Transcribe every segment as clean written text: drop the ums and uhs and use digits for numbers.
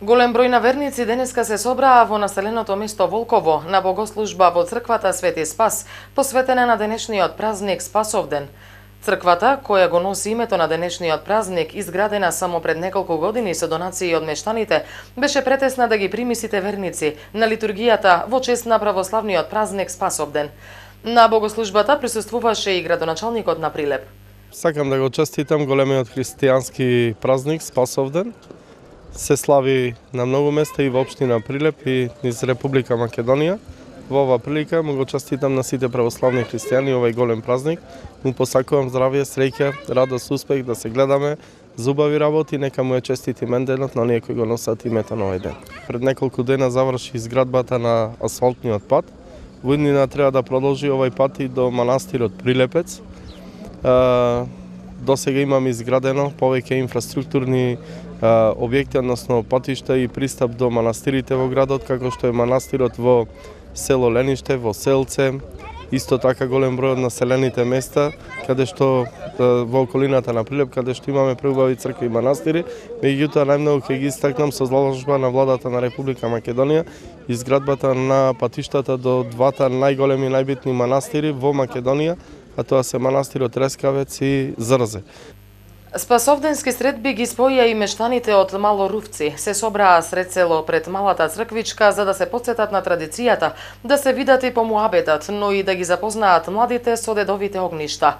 Голем број на верници денеска се собраа во населеното место Волково на богослужба во црквата Свети Спас, посветена на денешниот празник Спасовден. Црквата, која го носи името на денешниот празник, изградена само пред неколку години со донации од мештаните, беше претесна да ги прими сите верници на литургијата во чест на православниот празник Спасовден. На богослужбата присуствуваше и градоначалникот на Прилеп. Сакам да го честитам големиот христијански празник Спасовден. Се слави на многу места и во општина Прилеп и низ Република Македонија. Во оваа прилика му го честитам на сите православни христијани овој голем празник. Му посакувам здравје, среќа, радост, успех, да се гледаме, зубави работи, нека му е честит имен денот на оние кои го носат името на овој ден. Пред неколку дена заврши изградбата на асфалтниот пат. Во иднина треба да продолжи овој пат и до манастирот Прилепец. До сега имаме изградено повеќе инфраструктурни објекти, односно патишта и пристап до манастирите во градот, како што е манастирот во село Лениште, во Селце, исто така голем број од населените места, каде што во околината на Прилеп, каде што имаме преубави цркви и манастири, меѓутоа најмногу ќе ги истакнам со заложба на владата на Република Македонија, изградбата на патиштата до двата најголеми и најбитни манастири во Македонија, а тоа се манастирот Рескавец и Зрзе. Спасовденски средби ги споја и мештаните од Мало Рувци. Се собраа сред село пред малата црквичка за да се потсетат на традицијата, да се видат и помуабетат, но и да ги запознаат младите со дедовите огништа.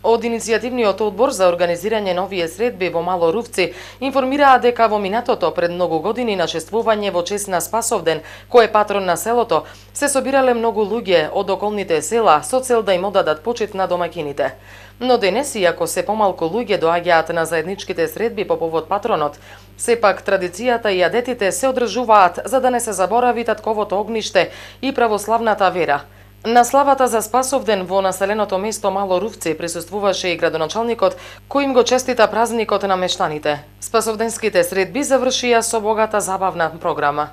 Од иницијативниот одбор за организирање на овие средби во Мало Рувци информираа дека во минатото пред многу години на чествување во чест на Спасовден, кој е патрон на селото, се собирале многу луѓе од околните села со цел да им одадат почит на домаќините. Но денес, иако се помалку луѓе доаѓаат на заедничките средби по повод патронот, сепак традицијата и адетите се одржуваат за да не се заборави татковото огниште и православната вера. На славата за Спасовден во населеното место Мало Рувци присуствуваше и градоначалникот, кој им го честита празникот на мештаните. Спасовденските средби завршија со богата забавна програма.